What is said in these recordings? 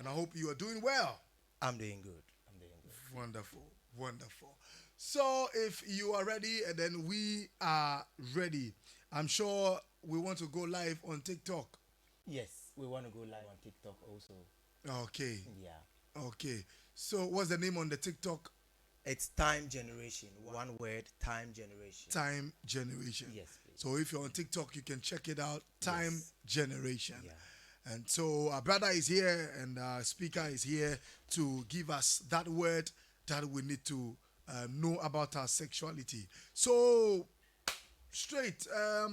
and I hope you are doing well. I'm doing good. I'm doing good. Wonderful, wonderful. So, if you are ready, and then we are ready, I'm sure we want to go live on TikTok. Yes, we want to go live on TikTok also. Okay, Yeah. okay. So, what's the name on the TikTok? It's time generation. One word, time generation. Time Generation. Yes, So, please. if you're on TikTok, you can check it out. Time Yes. Generation. Yeah. And so, our brother is here, and our speaker is here to give us that word that we need to know about our sexuality. So, straight.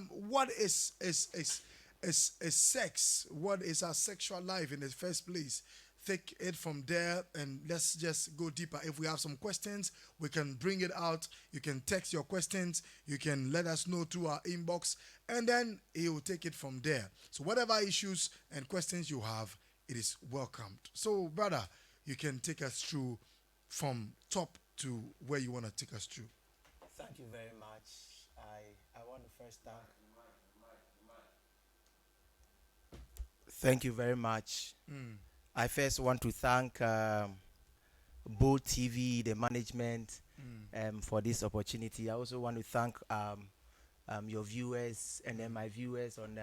What is sex? What is our sexual life in the first place? Take it from there and let's just go deeper. If we have some questions, we can bring it out. You can text your questions. You can let us know through our inbox, and then he will take it from there. So whatever issues and questions you have, it is welcomed. So, brother, you can take us through from top to where you want to take us through. Thank you very much. I want to first thank you very much. I first want to thank Bold TV, the management, for this opportunity. I also want to thank your viewers and then my viewers on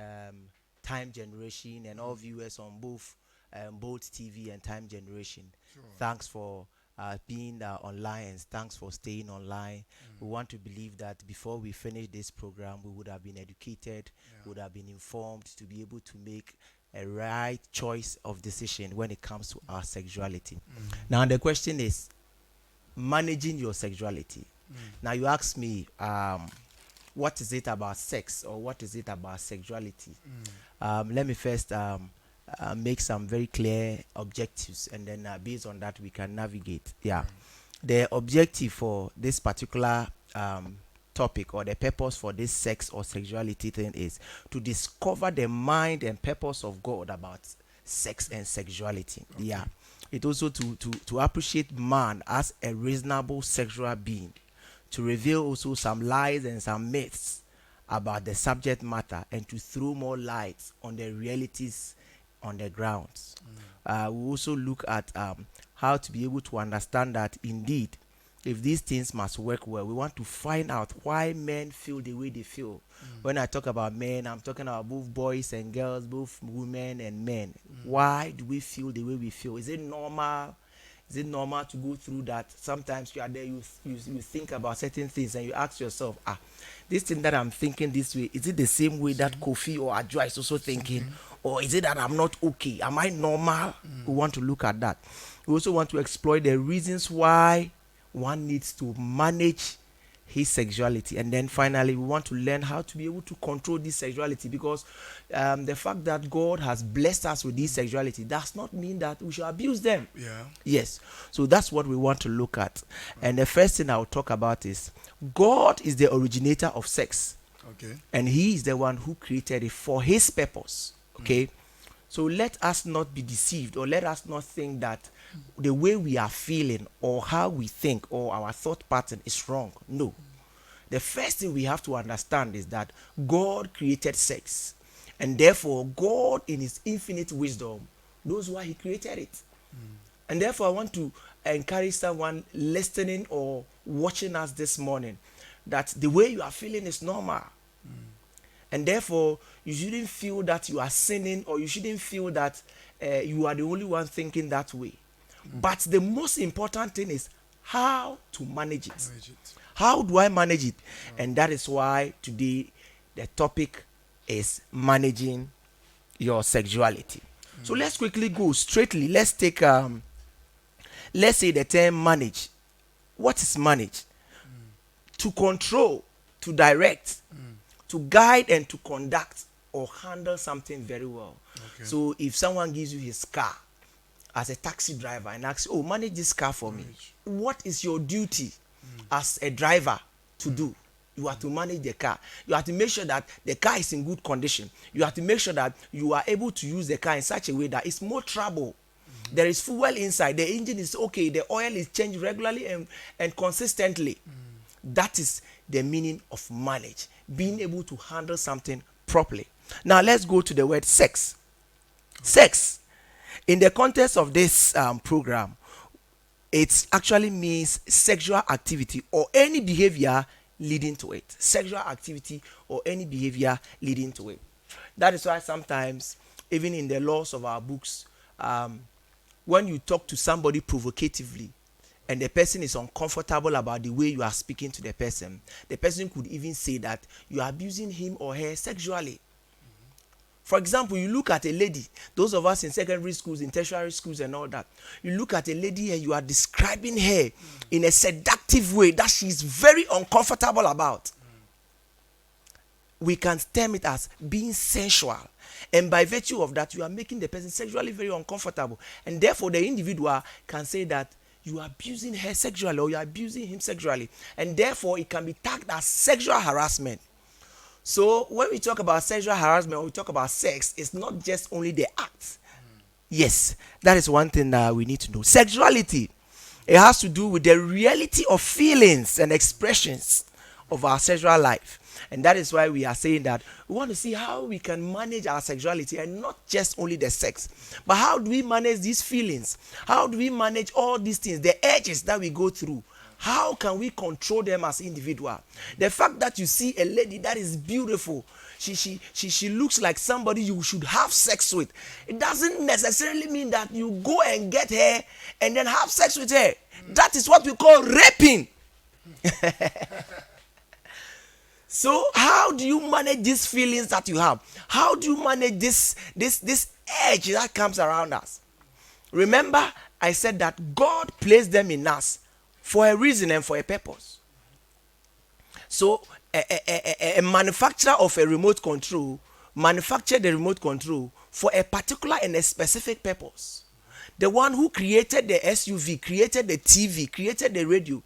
Time Generation and all viewers on both Bold TV and Time Generation. Sure. Thanks for being online and thanks for staying online. We want to believe that before we finish this program, we would have been educated, Yeah. would have been informed to be able to make a right choice of decision when it comes to our sexuality. Now, the question is managing your sexuality. Now, you ask me, what is it about sex or what is it about sexuality? Let me first make some very clear objectives, and then based on that, we can navigate. Yeah. The objective for this particular topic or the purpose for this sex or sexuality thing is to discover the mind and purpose of God about sex and sexuality. Yeah. It also to appreciate man as a reasonable sexual being, to reveal also some lies and some myths about the subject matter, and to throw more light on the realities on the grounds. We also look at how to be able to understand that indeed, if these things must work well, we want to find out why men feel the way they feel. When I talk about men, I'm talking about both boys and girls, both women and men. Why do we feel the way we feel? Is it normal? Is it normal to go through that? Sometimes you are there, you think about certain things and you ask yourself, this thing that I'm thinking this way, is it the same way that Kofi or Adjoa is also thinking? Or is it that I'm not okay? Am I normal? We want to look at that. We also want to explore the reasons why one needs to manage his sexuality, and then finally we want to learn how to be able to control this sexuality, because the fact that God has blessed us with this sexuality does not mean that we should abuse them. Yeah. Yes. So that's what we want to look at. And the first thing I'll talk about is God is the originator of sex, Okay. and he is the one who created it for his purpose. Okay. So let us not be deceived, or let us not think that the way we are feeling or how we think or our thought pattern is wrong. No. The first thing we have to understand is that God created sex, and therefore God in his infinite wisdom knows why he created it. And therefore I want to encourage someone listening or watching us this morning that the way you are feeling is normal. And therefore, you shouldn't feel that you are sinning, or you shouldn't feel that you are the only one thinking that way. But the most important thing is how to manage it. Manage it. How do I manage it? And that is why today the topic is managing your sexuality. So let's quickly go straightly. Let's take, let's say the term manage. What is manage? To control, to direct, to guide, and to conduct or handle something very well. Okay. So if someone gives you his car as a taxi driver and asks, oh, manage this car for me, what is your duty as a driver to do? You have to manage the car. You have to make sure that the car is in good condition. You have to make sure that you are able to use the car in such a way that it's more trouble. There is fuel inside. The engine is okay. The oil is changed regularly and consistently. That is the meaning of manage. Being able to handle something properly. Now let's go to the word sex. Sex. In the context of this program, it actually means sexual activity or any behavior leading to it. Sexual activity or any behavior leading to it. That is why sometimes, even in the laws of our books, when you talk to somebody provocatively and the person is uncomfortable about the way you are speaking to the person could even say that you are abusing him or her sexually. For example, you look at a lady, those of us in secondary schools, in tertiary schools and all that, you look at a lady and you are describing her in a seductive way that she's very uncomfortable about. We can term it as being sensual. And by virtue of that, you are making the person sexually very uncomfortable. And therefore, the individual can say that you are abusing her sexually or you are abusing him sexually. And therefore, it can be tagged as sexual harassment. So when we talk about sexual harassment, when we talk about sex, it's not just only the act. Yes, that is one thing that we need to know. Sexuality, it has to do with the reality of feelings and expressions of our sexual life. And that is why we are saying that we want to see how we can manage our sexuality and not just only the sex. But how do we manage these feelings? How do we manage all these things, the urges that we go through? How can we control them as individual? The fact that you see a lady that is beautiful, she looks like somebody you should have sex with. It doesn't necessarily mean that you go and get her and then have sex with her. That is what we call raping. So how do you manage these feelings that you have? How do you manage this edge that comes around us? Remember, I said that God placed them in us for a reason and for a purpose. So a manufacturer of a remote control manufactured the remote control for a particular and a specific purpose. The one who created the SUV, created the TV, created the radio,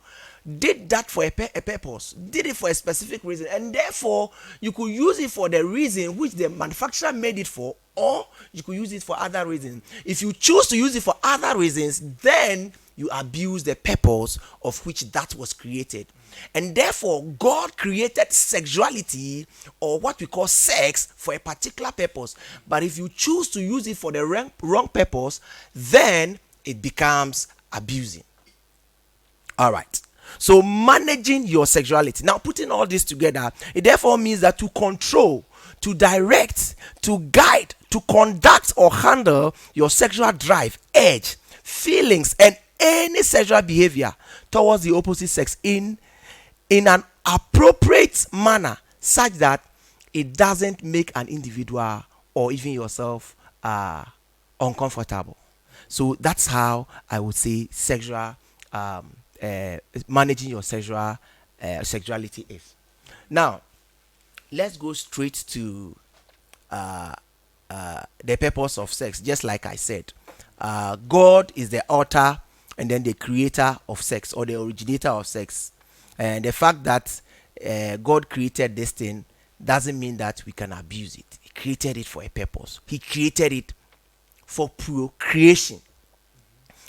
did that for a purpose, did it for a specific reason, and therefore you could use it for the reason which the manufacturer made it for, or you could use it for other reasons. If you choose to use it for other reasons, then you abuse the purpose of which that was created. And therefore, God created sexuality, or what we call sex, for a particular purpose. But if you choose to use it for the wrong purpose, then it becomes abusing. All right. So managing your sexuality. Now, putting all this together, it therefore means that to control, to direct, to guide, to conduct or handle your sexual drive, urge, feelings, and any sexual behavior towards the opposite sex in an appropriate manner, such that it doesn't make an individual or even yourself uncomfortable. So that's how I would say sexual managing your sexuality is. Now, let's go straight to the purpose of sex. Just like I said, God is the author and then the creator of sex, or the originator of sex. And the fact that God created this thing doesn't mean that we can abuse it. He created it for a purpose. He created it for procreation.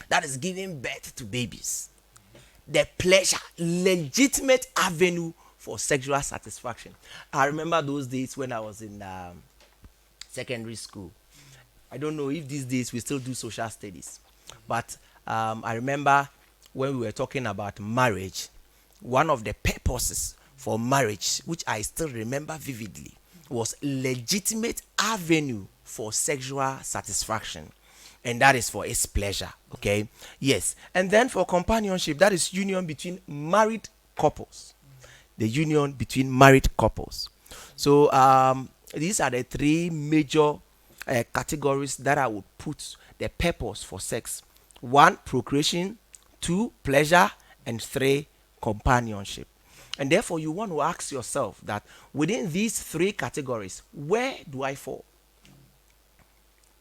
That is giving birth to babies. The pleasure, legitimate avenue for sexual satisfaction. I remember those days when I was in secondary school. I don't know if these days we still do social studies, but I remember when we were talking about marriage, one of the purposes for marriage, which I still remember vividly, was legitimate avenue for sexual satisfaction. And that is for its pleasure. Okay. Yes. And then for companionship, that is union between married couples. The union between married couples. So these are the three major categories that I would put the purpose for sex. 1, procreation. 2, pleasure. And 3, companionship. And therefore you want to ask yourself that within these 3 categories, where do I fall?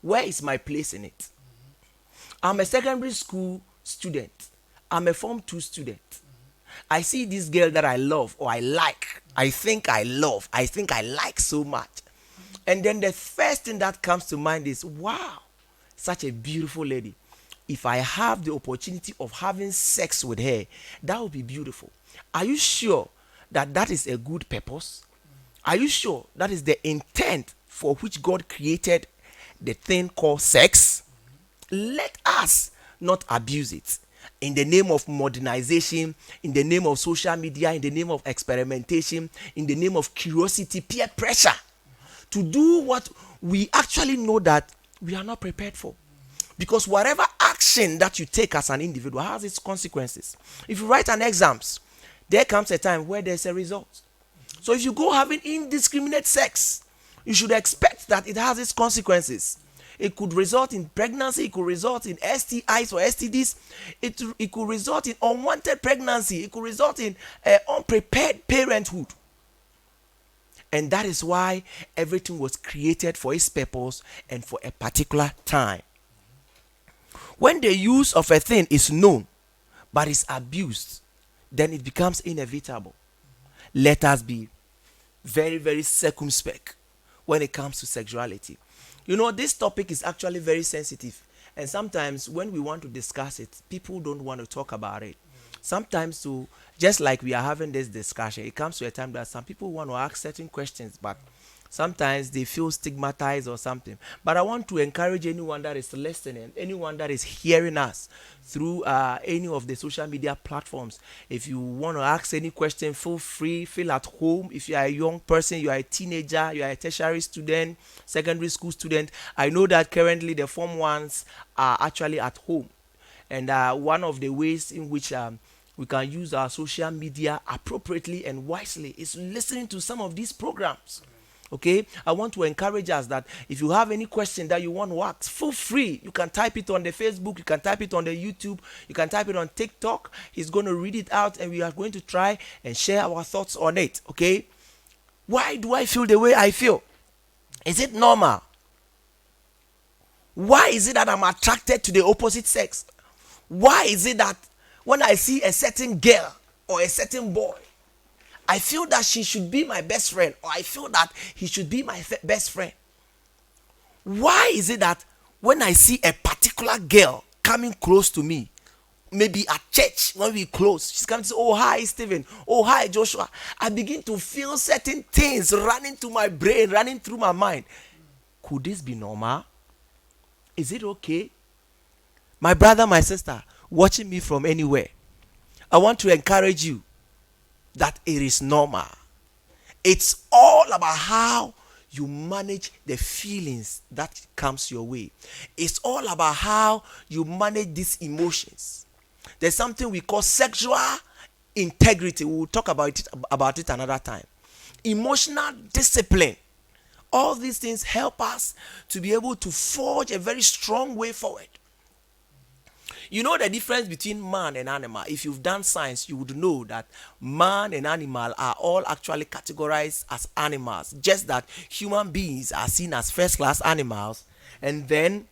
Where is my place in it? I'm a secondary school student. I'm a Form 2 student. I see this girl that I love or I like. I think I love. I think I like so much. And then the first thing that comes to mind is, wow, such a beautiful lady. If I have the opportunity of having sex with her, that would be beautiful. Are you sure that that is a good purpose? Are you sure that is the intent for which God created the thing called sex? let us not abuse it in the name of modernization, in the name of social media, in the name of experimentation, in the name of curiosity, peer pressure, to do what we actually know that we are not prepared for. Because whatever action that you take as an individual has its consequences. If you write an exams, there comes a time where there's a result. So if you go having indiscriminate sex, you should expect that it has its consequences. It could result in pregnancy, it could result in STIs or STDs, it could result in unwanted pregnancy, it could result in unprepared parenthood. And that is why everything was created for its purpose and for a particular time. When the use of a thing is known but is abused, then it becomes inevitable. Let us be very, very circumspect when it comes to sexuality. You know, this topic is actually very sensitive. And sometimes when we want to discuss it, people don't want to talk about it. Sometimes, too, just like we are having this discussion, it comes to a time that some people want to ask certain questions, but sometimes they feel stigmatized or something. But I want to encourage anyone that is listening, anyone that is hearing us through any of the social media platforms. If you want to ask any question, feel free, feel at home. If you are a young person, you are a teenager, you are a tertiary student, secondary school student, I know that currently the Form 1s are actually at home. And one of the ways in which we can use our social media appropriately and wisely is listening to some of these programs. Okay, I want to encourage us that if you have any question that you want to ask, feel free. You can type it on the Facebook, you can type it on the YouTube, you can type it on TikTok. He's going to read it out and we are going to try and share our thoughts on it. Okay, why do I feel the way I feel? Is it normal? Why is it that I'm attracted to the opposite sex? Why is it that when I see a certain girl or a certain boy, I feel that she should be my best friend, or I feel that he should be my best friend? Why is it that when I see a particular girl coming close to me, maybe at church when we close, she's coming to say, oh hi Stephen, oh hi Joshua, I begin to feel certain things running to my brain, running through my mind. Could this be normal? Is it okay? My brother, my sister, watching me from anywhere, I want to encourage you that it is normal. It's all about how you manage the feelings that comes your way. It's all about how you manage these emotions. There's something we call sexual integrity. We'll talk about it another time. Emotional discipline. All these things help us to be able to forge a very strong way forward. You know the difference between man and animal. If you've done science, you would know that man and animal are all actually categorized as animals. Just that human beings are seen as first-class animals, and then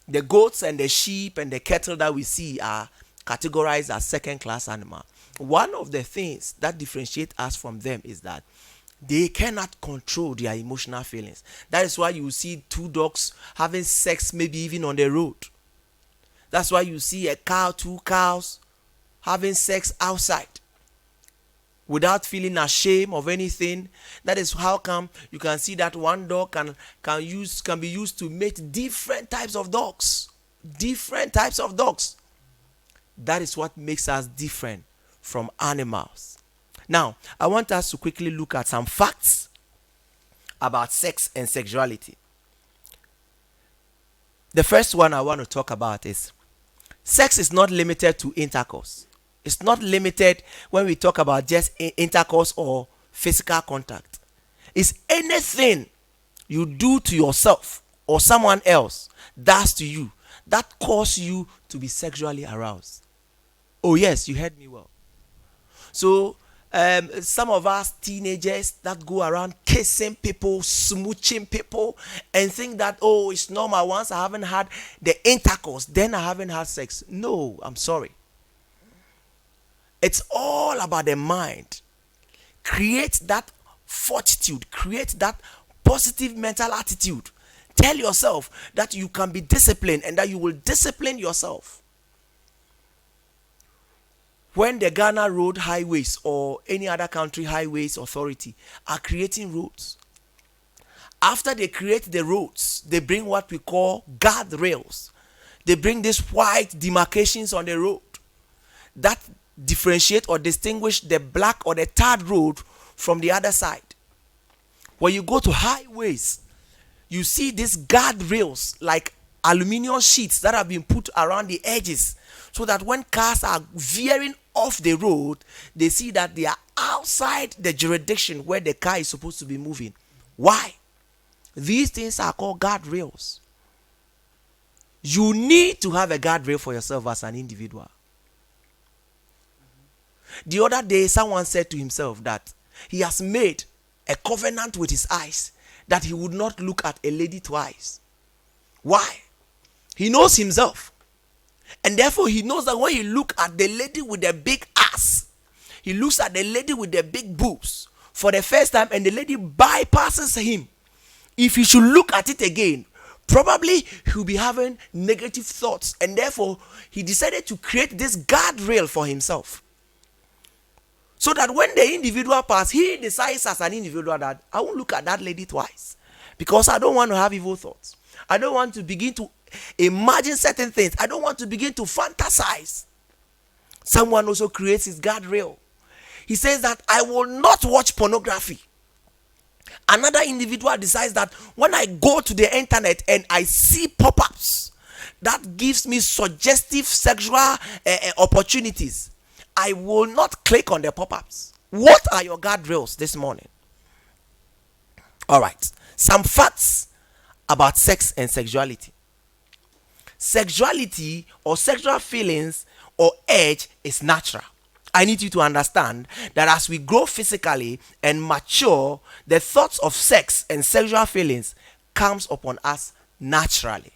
the goats and the sheep and the cattle that we see are categorized as second-class animals. One of the things that differentiate us from them is that they cannot control their emotional feelings. That is why you see two dogs having sex, maybe even on the road. That's why you see a cow, two cows having sex outside without feeling ashamed of anything. That is how come you can see that one dog can be used to mate different types of dogs. Different types of dogs. That is what makes us different from animals. Now, I want us to quickly look at some facts about sex and sexuality. The first one I want to talk about is sex is not limited to intercourse. It's not limited when we talk about just intercourse or physical contact. It's anything you do to yourself or someone else does to you that causes you to be sexually aroused. Oh yes, you heard me well. So some of us teenagers that go around kissing people, smooching people, and think that, oh, it's normal. Once I haven't had the intercourse, then I haven't had sex. No, I'm sorry. It's all about the mind. Create that fortitude, create that positive mental attitude. Tell yourself that you can be disciplined and that you will discipline yourself. When the Ghana Road Highways or any other country highways authority are creating roads, after they create the roads, they bring what we call guardrails. They bring these white demarcations on the road that differentiate or distinguish the black or the tarred road from the other side. When you go to highways, you see these guardrails like aluminum sheets that have been put around the edges, so that when cars are veering off the road, they see that they are outside the jurisdiction where the car is supposed to be moving. Why? These things are called guardrails. You need to have a guardrail for yourself as an individual. The other day, someone said to himself that he has made a covenant with his eyes that he would not look at a lady twice. Why? He knows himself. And therefore, he knows that when he look at the lady with the big ass, he looks at the lady with the big boobs for the first time, and the lady bypasses him. If he should look at it again, probably he'll be having negative thoughts, and therefore he decided to create this guardrail for himself, so that when the individual passes, he decides as an individual that I won't look at that lady twice, because I don't want to have evil thoughts. I don't want to begin to imagine certain things. I don't want to begin to fantasize. Someone also creates his guardrail. He says that I will not watch pornography. Another individual decides that when I go to the internet and I see pop-ups that gives me suggestive sexual opportunities, I will not click on the pop-ups. What are your guardrails this morning? All right, some facts about sex and sexuality. Sexuality or sexual feelings or urge is natural. I need you to understand that as we grow physically and mature, the thoughts of sex and sexual feelings comes upon us naturally.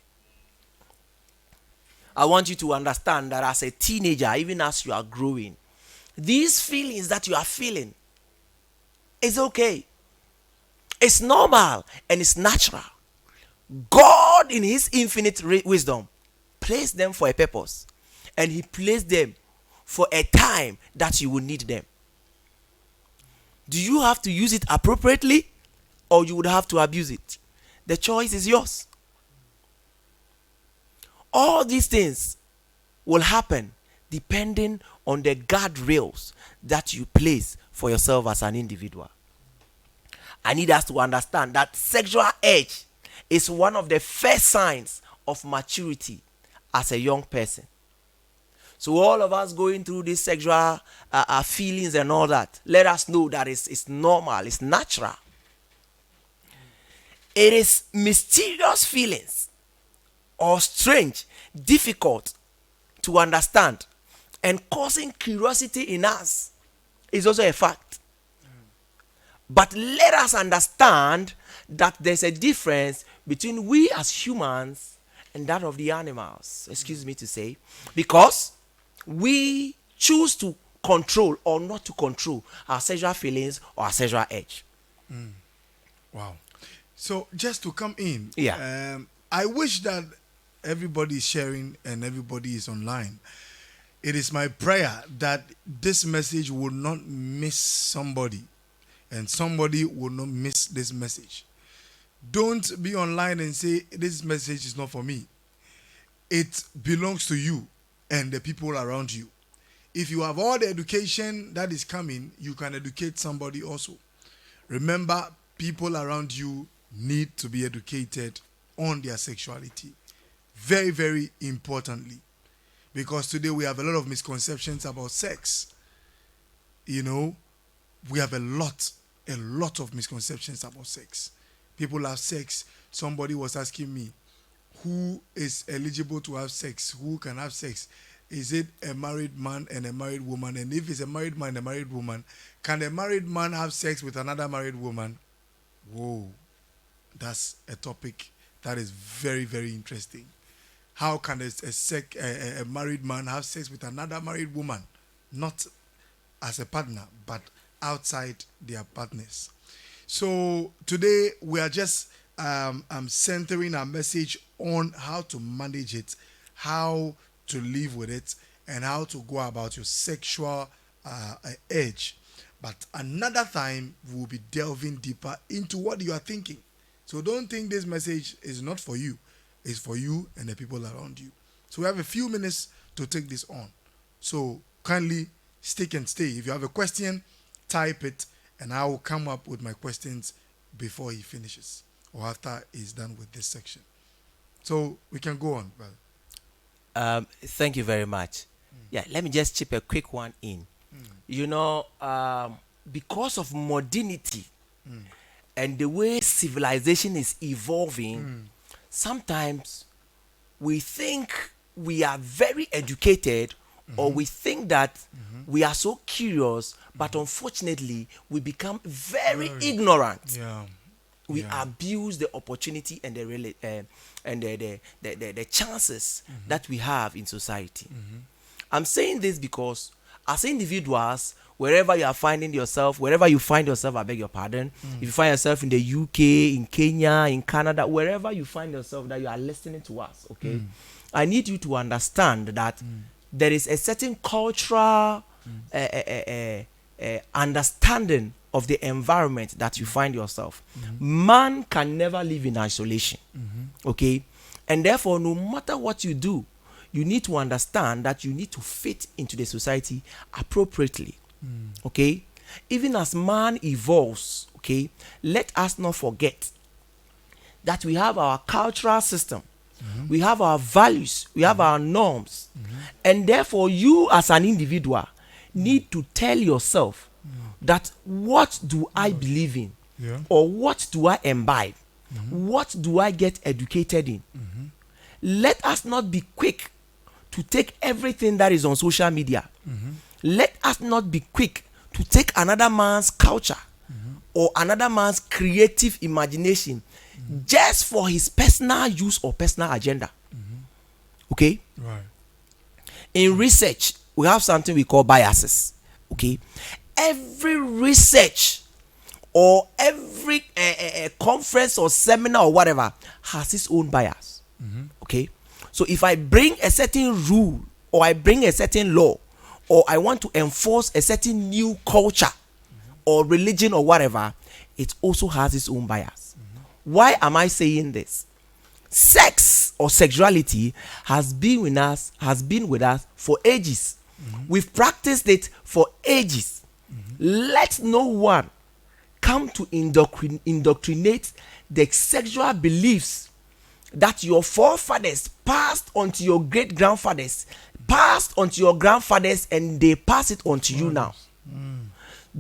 I want you to understand that as a teenager, even as you are growing, these feelings that you are feeling is okay. It's normal and it's natural. God, in his infinite wisdom, placed them for a purpose, and he placed them for a time that you will need them. Do you have to use it appropriately, or you would have to abuse it? The choice is yours. All these things will happen depending on the guardrails that you place for yourself as an individual. I need us to understand that sexual urge is one of the first signs of maturity as a young person. So all of us going through these sexual feelings and all that, let us know that it's normal, it's natural. It is mysterious feelings or strange, difficult to understand, and causing curiosity in us is also a fact. But let us understand that there's a difference between we as humans and that of the animals, excuse me to say, because we choose to control or not to control our sexual feelings or our sexual urge. Wow. So just to come in, Yeah. I wish that everybody is sharing and everybody is online. It is my prayer that this message will not miss somebody, and somebody will not miss this message. Don't be online and say this message is not for me. It belongs to you and the people around you. If you have all the education that is coming, you can educate somebody also. Remember, people around you need to be educated on their sexuality. Very, very importantly. Because today we have a lot of misconceptions about sex. You know, we have a lot of misconceptions about sex. People have sex. Somebody was asking me, who is eligible to have sex? Who can have sex? Is it a married man and a married woman? And if it's a married man and a married woman, can a married man have sex with another married woman? Whoa, that's a topic that is very, very interesting. How can a married man have sex with another married woman? Not as a partner, but outside their partners. So today we are just centering our message on how to manage it, how to live with it, and how to go about your sexual edge. But another time we'll be delving deeper into what you are thinking. So don't think this message is not for you. It's for you and the people around you. So we have a few minutes to take this on. So kindly stick and stay. If you have a question, type it, and I will come up with my questions before he finishes or after he's done with this section. So we can go on, brother. Thank you very much. Yeah, let me just chip a quick one in. You know, because of modernity and the way civilization is evolving, sometimes we think we are very educated or we think that we are so curious, but unfortunately we become very ignorant. Yeah. We abuse the opportunity and the chances that we have in society. I'm saying this because as individuals, wherever you are finding yourself, wherever you find yourself, I beg your pardon, if you find yourself in the UK, in Kenya, in Canada, wherever you find yourself that you are listening to us, okay, I need you to understand that there is a certain cultural understanding of the environment that you find yourself. Man can never live in isolation, okay, and therefore no matter what you do, you need to understand that you need to fit into the society appropriately, okay. Even as man evolves, okay, let us not forget that we have our cultural system, we have our values, we have our norms, and therefore you as an individual need to tell yourself that what do I believe in, or what do I imbibe, what do I get educated in. Let us not be quick to take everything that is on social media. Let us not be quick to take another man's culture or another man's creative imagination just for his personal use or personal agenda. Okay? Right. In research, we have something we call biases. Okay? Every research or every conference or seminar or whatever has its own bias. Okay? So if I bring a certain rule or I bring a certain law or I want to enforce a certain new culture or religion or whatever, it also has its own bias. Why am I saying this? Sex or sexuality has been with us for ages. We've practiced it for ages. Let no one come to indoctrinate the sexual beliefs that your forefathers passed on to your great grandfathers, passed on to your grandfathers, and they pass it on to you now.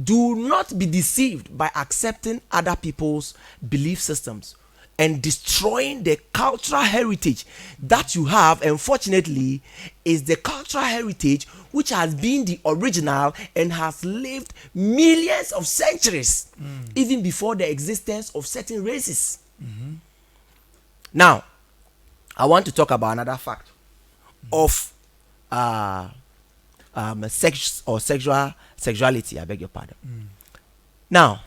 Do not be deceived by accepting other people's belief systems and destroying the cultural heritage that you have. Unfortunately, is the cultural heritage which has been the original and has lived millions of centuries, even before the existence of certain races. Now, I want to talk about another fact of sex or sexuality. I beg your pardon. Now,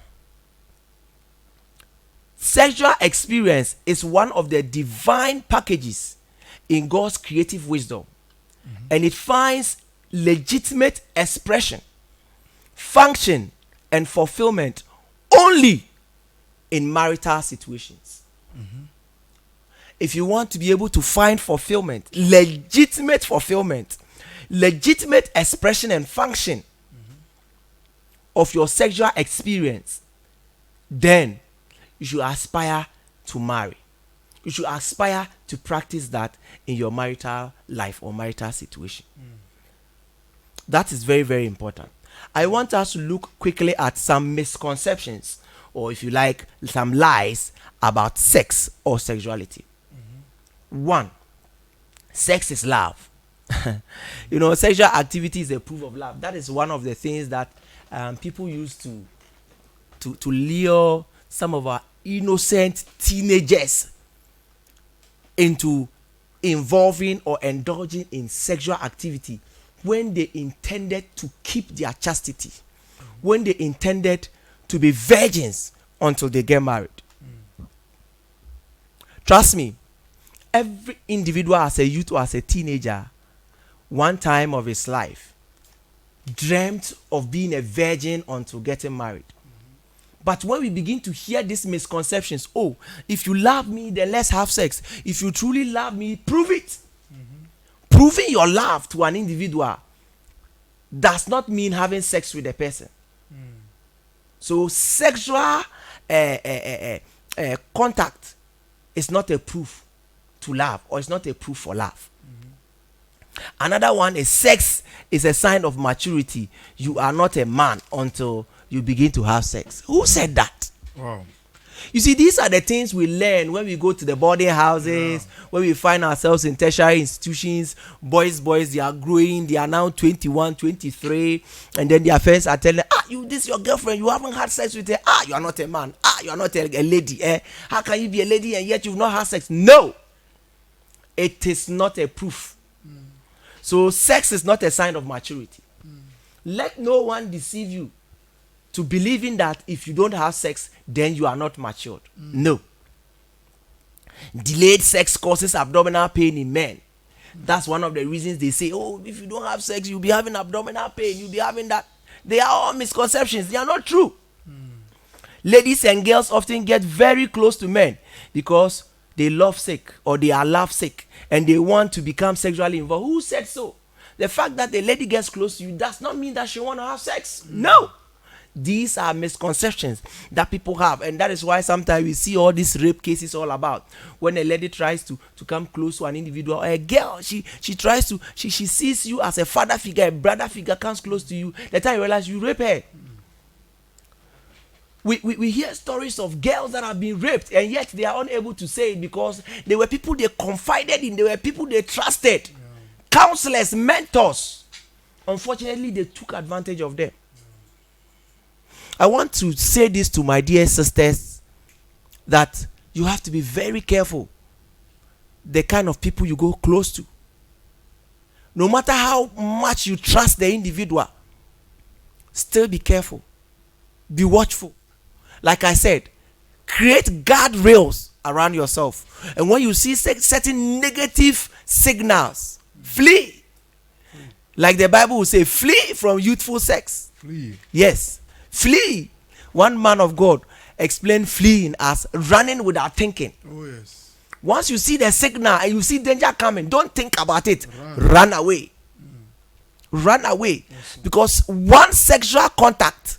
sexual experience is one of the divine packages in God's creative wisdom, and it finds legitimate expression, function, and fulfillment only in marital situations. If you want to be able to find fulfillment, legitimate expression and function of your sexual experience, then you should aspire to marry. You should aspire to practice that in your marital life or marital situation. That is very, very important. I want us to look quickly at some misconceptions, or if you like, some lies about sex or sexuality. 1, sex is love. You know, sexual activity is a proof of love. That is one of the things that people use to lure some of our innocent teenagers into involving or indulging in sexual activity when they intended to keep their chastity, when they intended to be virgins until they get married. Trust me, every individual as a youth or as a teenager, one time of his life, dreamt of being a virgin until getting married. But when we begin to hear these misconceptions, oh, if you love me, then let's have sex. If you truly love me, prove it. proving your love to an individual does not mean having sex with the person. So sexual contact is not a proof to love, or it's not a proof for love. Another one is sex is a sign of maturity. You are not a man until you begin to have sex. Who said that? Wow. You see, these are the things we learn when we go to the boarding houses, when we find ourselves in tertiary institutions. Boys, they are growing. They are now 21, 23. And then their friends are telling, this is your girlfriend. You haven't had sex with her. You are not a man. You are not a lady. How can you be a lady and yet you've not had sex? No. It is not a proof. So sex is not a sign of maturity. Let no one deceive you to believing that if you don't have sex, then you are not matured. No. Delayed sex causes abdominal pain in men. That's one of the reasons they say, if you don't have sex, you'll be having abdominal pain. You'll be having that. They are all misconceptions. They are not true. Ladies and girls often get very close to men because they love sick, or they are love sick, and they want to become sexually involved. Who said so? The fact that the lady gets close to you does not mean that she want to have sex. No. These are misconceptions that people have, and that is why sometimes we see all these rape cases all about. When a lady tries to come close to an individual, or a girl, she tries to, she sees you as a father figure, a brother figure, comes close to you, the time you realize you rape her. We hear stories of girls that have been raped, and yet they are unable to say it because they were people they confided in, they were people they trusted, counselors, mentors. Unfortunately, they took advantage of them. I want to say this to my dear sisters, that you have to be very careful the kind of people you go close to. No matter how much you trust the individual, still be careful. Be watchful. Like I said, create guardrails around yourself. And when you see certain negative signals, flee. Like the Bible will say, flee from youthful sex. Flee. Yes, flee. One man of God explained fleeing as running without thinking. Oh yes. Once you see the signal and you see danger coming, don't think about it. Run away. Run away. Awesome. Because one sexual contact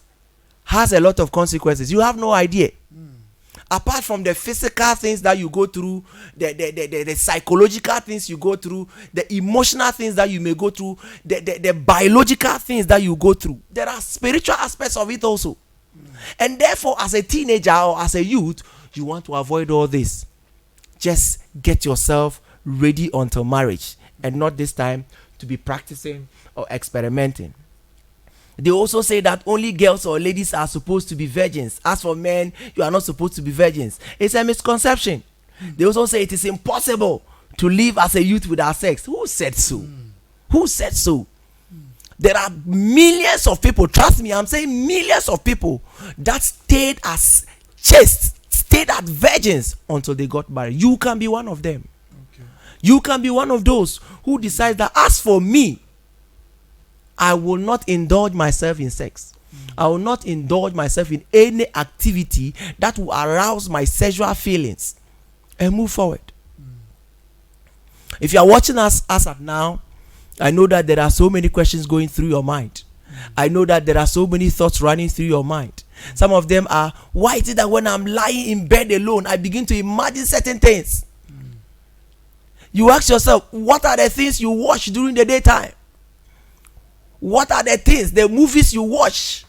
has a lot of consequences. You have no idea. Apart from the physical things that you go through, the psychological things you go through, the emotional things that you may go through, the biological things that you go through, there are spiritual aspects of it also. And therefore, as a teenager or as a youth, you want to avoid all this. Just get yourself ready until marriage, and not this time to be practicing or experimenting. They also say that only girls or ladies are supposed to be virgins. As for men, you are not supposed to be virgins. It's a misconception. They also say it is impossible to live as a youth without sex. Who said so? Who said so? There are millions of people, trust me, I'm saying millions of people that stayed as chaste, stayed as virgins until they got married. You can be one of them. Okay. You can be one of those who decides that as for me, I will not indulge myself in sex. I will not indulge myself in any activity that will arouse my sexual feelings, and move forward. If you are watching us as of now, I know that there are so many questions going through your mind. I know that there are so many thoughts running through your mind. Some of them are, why is it that when I'm lying in bed alone, I begin to imagine certain things? You ask yourself, what are the things you watch during the daytime? What are the things, the movies you watch?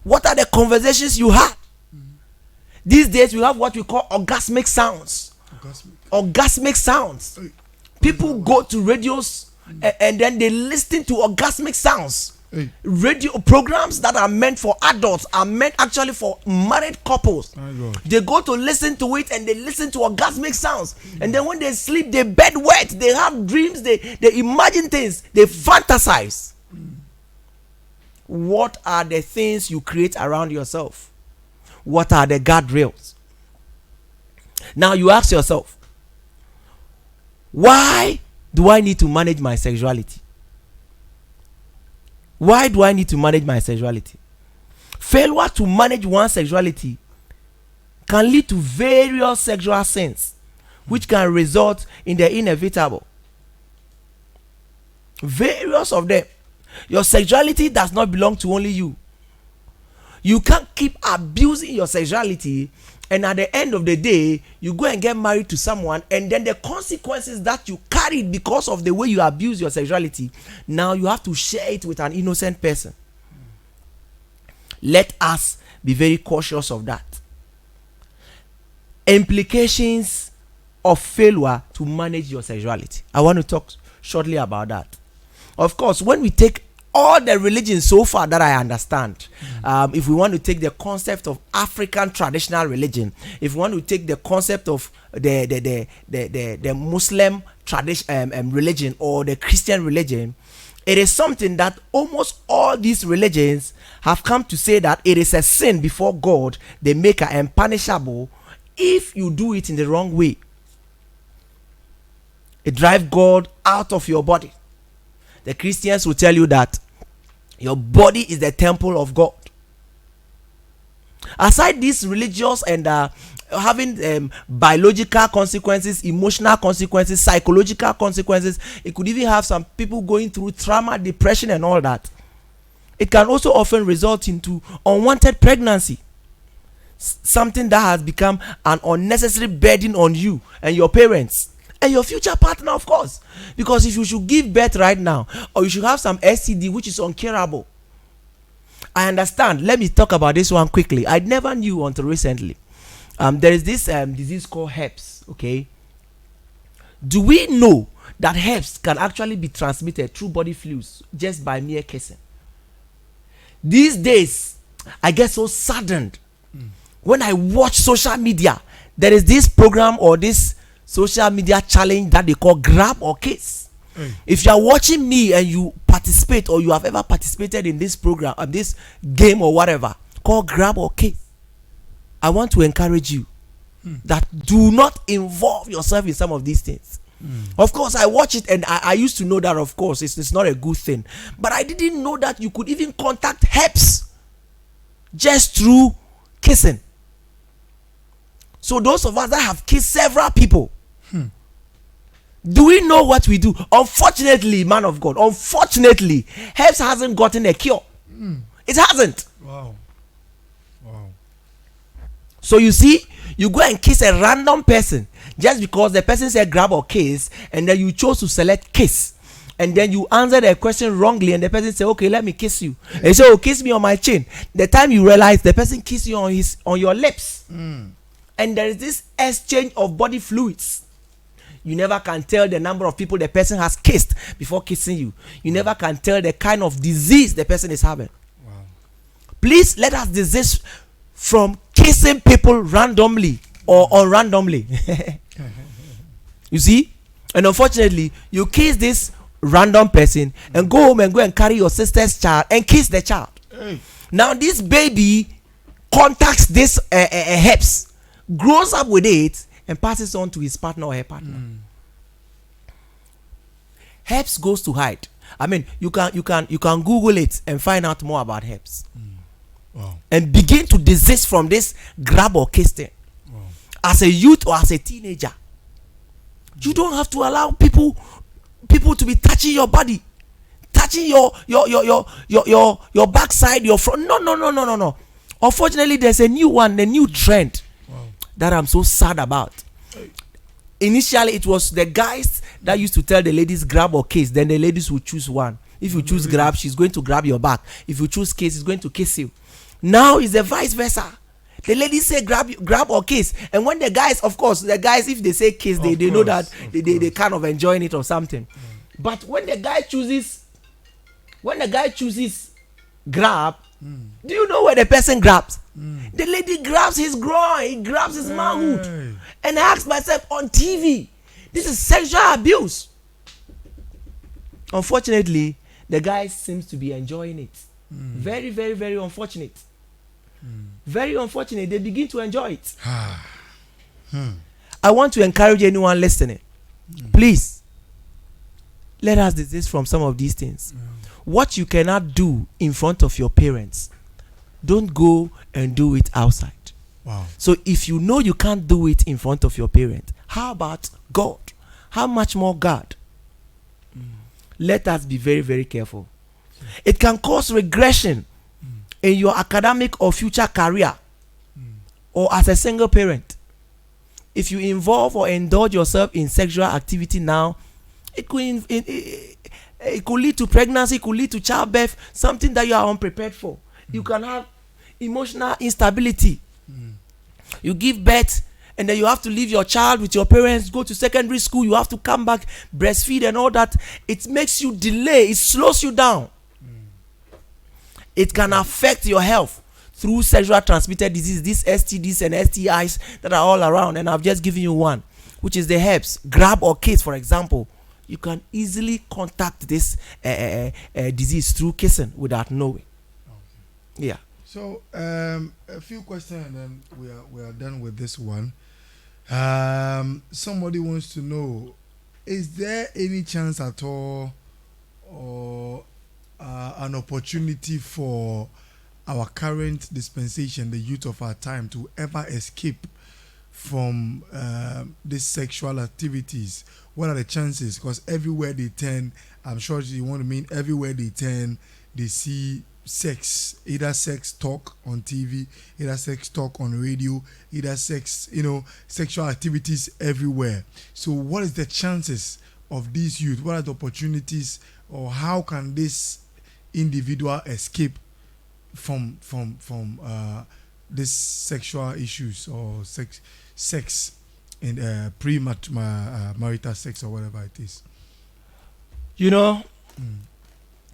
What are the conversations you have? These days we have what we call orgasmic sounds. Orgasmic sounds. People go to radios and then they listen to orgasmic sounds. Radio programs that are meant for adults are meant actually for married couples. They go to listen to it and they listen to orgasmic sounds. And then when they sleep, they bed wet, they have dreams, they imagine things, they fantasize. What are the things you create around yourself? What are the guardrails? Now you ask yourself, why do I need to manage my sexuality? Why do I need to manage my sexuality? Failure to manage one's sexuality can lead to various sexual sins, which can result in the inevitable. Various of them. Your sexuality does not belong to only you. You can't keep abusing your sexuality, and at the end of the day, you go and get married to someone, and then the consequences that you carried because of the way you abuse your sexuality, now you have to share it with an innocent person. Let us be very cautious of that. Implications of failure to manage your sexuality. I want to talk shortly about that. Of course, when we take all the religions so far that I understand, if we want to take the concept of African traditional religion, if we want to take the concept of the Muslim tradition religion or the Christian religion, it is something that almost all these religions have come to say that it is a sin before God, the maker, and punishable if you do it in the wrong way. It drives God out of your body. The Christians will tell you that your body is the temple of God. Aside these religious and having biological consequences, emotional consequences, psychological consequences, it could even have some people going through trauma, depression, and all that. It can also often result into unwanted pregnancy, something that has become an unnecessary burden on you and your parents and your future partner, of course. Because if you should give birth right now, or you should have some STD which is uncurable, I understand. Let me talk about this one quickly. I never knew until recently. There is this disease called herpes. Okay, do we know that herpes can actually be transmitted through body fluids just by mere kissing? These days, I get so saddened when I watch social media. There is this program or this social media challenge that they call grab or kiss. If you are watching me and you participate, or you have ever participated in this program, this game or whatever called grab or kiss, I want to encourage you that do not involve yourself in some of these things. Of course, I watch it, and I used to know that, of course, it's not a good thing. But I didn't know that you could even contact herpes just through kissing. So those of us that have kissed several people, do we know what we do? Unfortunately, man of God, unfortunately, herpes hasn't gotten a cure. It hasn't. Wow. So you see, you go and kiss a random person just because the person said grab or kiss, and then you chose to select kiss, and then you answer the question wrongly, and the person say, okay, let me kiss you, and you say, oh, kiss me on my chin. The time you realize the person kissed you on your lips, and there is this exchange of body fluids. You never can tell the number of people the person has kissed before kissing you. You never can tell the kind of disease the person is having. Wow. Please let us desist from kissing people randomly or unrandomly. You see? And unfortunately, you kiss this random person and go home and carry your sister's child and kiss the child. Now this baby contacts this herpes, grows up with it, and passes on to his partner or her partner. Herpes goes to hide. I mean, you can Google it and find out more about herpes. Wow. And begin to desist from this grab or kiss thing. Wow. As a youth or as a teenager, you don't have to allow people to be touching your body, touching your backside, your front. No. Unfortunately, there's a new trend that I'm so sad about. Initially, it was the guys that used to tell the ladies grab or kiss. Then the ladies would choose one. If you choose grab, she's going to grab your back. If you choose kiss, she's going to kiss you. Now it's the vice versa. The ladies say grab or kiss, and when the guys, of course, if they say kiss, they know that they kind of enjoying it or something. But when the guy chooses grab, do you know where the person grabs? The lady grabs his groin, he grabs his manhood. And I ask myself, on TV, this is sexual abuse. Unfortunately, the guy seems to be enjoying it. Very, very, very unfortunate. Very unfortunate. They begin to enjoy it. I want to encourage anyone listening, please, let us desist from some of these things. What you cannot do in front of your parents, don't go and do it outside. Wow. So if you know you can't do it in front of your parents, how about God? How much more God? let us be very, very careful. It can cause regression in your academic or future career, or as a single parent. If you involve or indulge yourself in sexual activity now, it could lead to pregnancy, it could lead to childbirth, something that you are unprepared for. You can have emotional instability. You give birth and then you have to leave your child with your parents, go to secondary school, you have to come back, breastfeed and all that. It makes you delay, it slows you down. It can affect your health through sexual transmitted disease, these STDs and STIs that are all around. And I've just given you one, which is the herpes, grab or kiss, for example. You can easily contact this disease through kissing without knowing. Okay. Yeah. So a few questions and then we are done with this one. Somebody wants to know, is there any chance at all or an opportunity for our current dispensation, the youth of our time, to ever escape from these sexual activities? What are the chances? Because everywhere they turn, I'm sure you want to mean everywhere they turn, they see sex, either sex talk on TV, either sex talk on radio, either sex, sexual activities everywhere. So what is the chances of these youth? What are the opportunities, or how can this individual escape from these sexual issues or sex in pre-marital sex or whatever it is?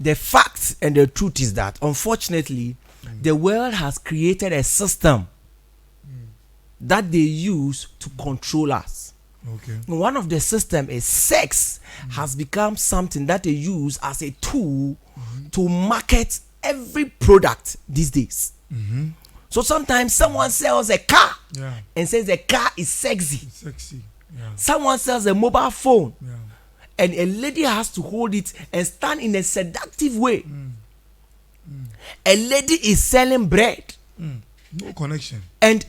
The fact and the truth is that, unfortunately, the world has created a system that they use to control us. Okay. One of the system is sex has become something that they use as a tool to market every product these days. So sometimes someone sells a car and says the car is sexy. It's sexy. Yeah. Someone sells a mobile phone. Yeah. And a lady has to hold it and stand in a seductive way. A lady is selling bread. No connection. And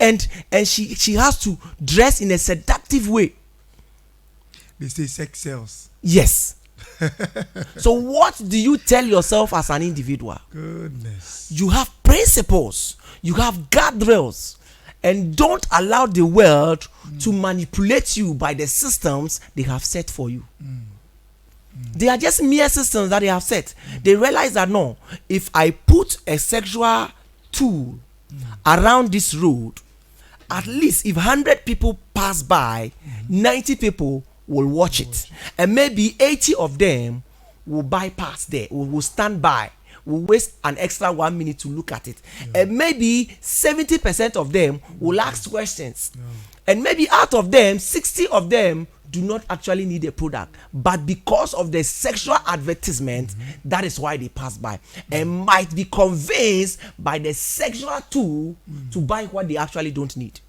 she has to dress in a seductive way. They say sex sells. Yes. So what do you tell yourself as an individual? Goodness. You have principles. You have guardrails. And don't allow the world to manipulate you by the systems they have set for you. They are just mere systems that they have set. They realize that no, if I put a sexual tool around this road, at least if 100 people pass by, 90 people will watch it. And maybe 80 of them will bypass there, will stand by, will waste an extra 1 minute to look at it. And maybe 70% of them will ask questions. And maybe out of them, 60 of them do not actually need a product, but because of the sexual advertisement, that is why they pass by and might be convinced by the sexual tool to buy what they actually don't need.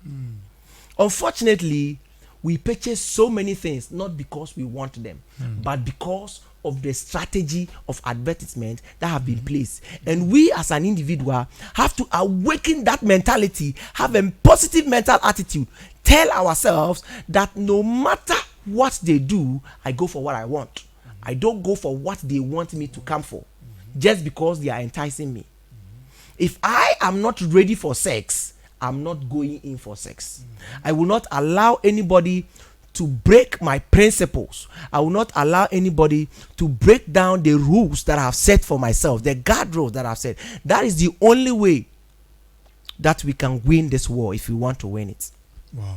Unfortunately, we purchase so many things not because we want them, but because of the strategy of advertisement that have been placed. And we as an individual have to awaken that mentality, have a positive mental attitude, tell ourselves that no matter what they do, I go for what I want. I don't go for what they want me to come for just because they are enticing me. If I am not ready for sex, I'm not going in for sex. I will not allow anybody to break my principles. I will not allow anybody to break down the rules that I have set for myself, the guardrails that I've set. That is the only way that we can win this war if we want to win it. Wow.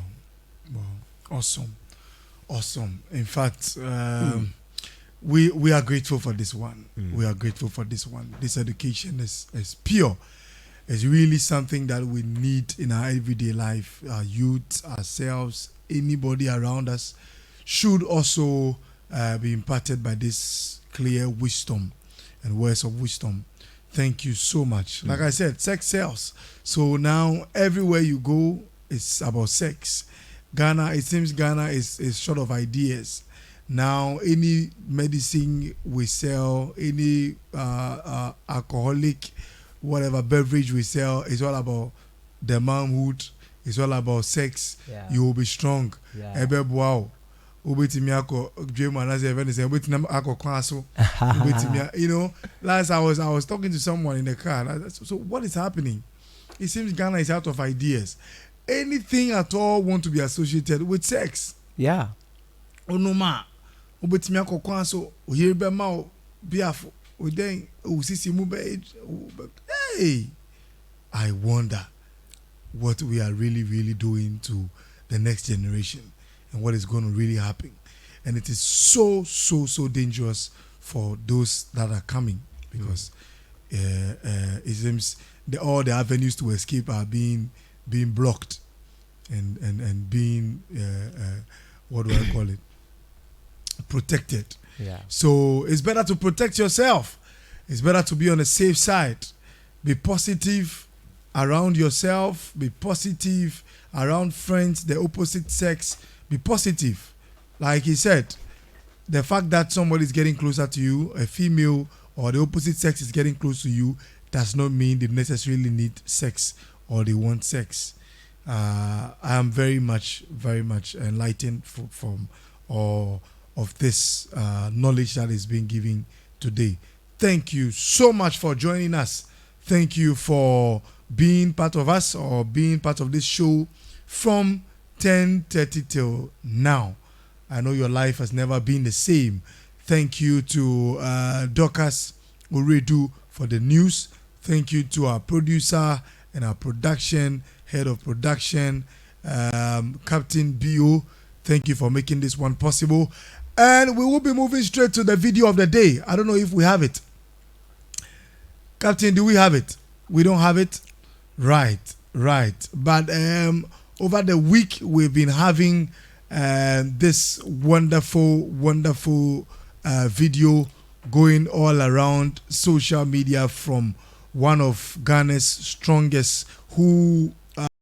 Awesome. In fact, we are grateful for this one. We are grateful for this one. This education is pure. It's really something that we need in our everyday life. Our youth, ourselves, anybody around us should also be imparted by this clear wisdom and words of wisdom. Thank you so much. Like I said, sex sells. So now everywhere you go, it's about sex. It seems Ghana is short of ideas. Now, any medicine we sell, any alcoholic, whatever beverage we sell, it's all about the manhood. It's all about sex. Yeah. You will be strong. Yeah. Wow. Obetimi ako dream and as even say obetimi ako kwaso. Obetimi, you know, last I was talking to someone in the car. So what is happening? It seems Ghana is out of ideas. Anything at all want to be associated with sex. Yeah. Onoma obetimi ako kwaso oyebe ma o biafo oden osisi mu be. Hey, I wonder what we are really doing to the next generation and what is going to really happen. And it is so dangerous for those that are coming because it seems all the avenues to escape are being blocked and being what do I call it, protected. Yeah. So it's better to protect yourself. It's better to be on the safe side. Be positive around yourself. Be positive around friends, the opposite sex. Be positive. Like he said, the fact that somebody is getting closer to you, a female or the opposite sex is getting close to you, does not mean they necessarily need sex or they want sex. I am very much enlightened from all of this knowledge that is being given today. Thank you so much for joining us. Thank you for being part of us or being part of this show from 10:30 till now. I know your life has never been the same. Thank you to Dorcas Uredu for the news. Thank you to our producer and our production, head of production, Captain B.O. Thank you for making this one possible. And we will be moving straight to the video of the day. I don't know if we have it. Captain, do we have it? We don't have it? Right. But over the week, we've been having this wonderful video going all around social media from one of Ghana's strongest, who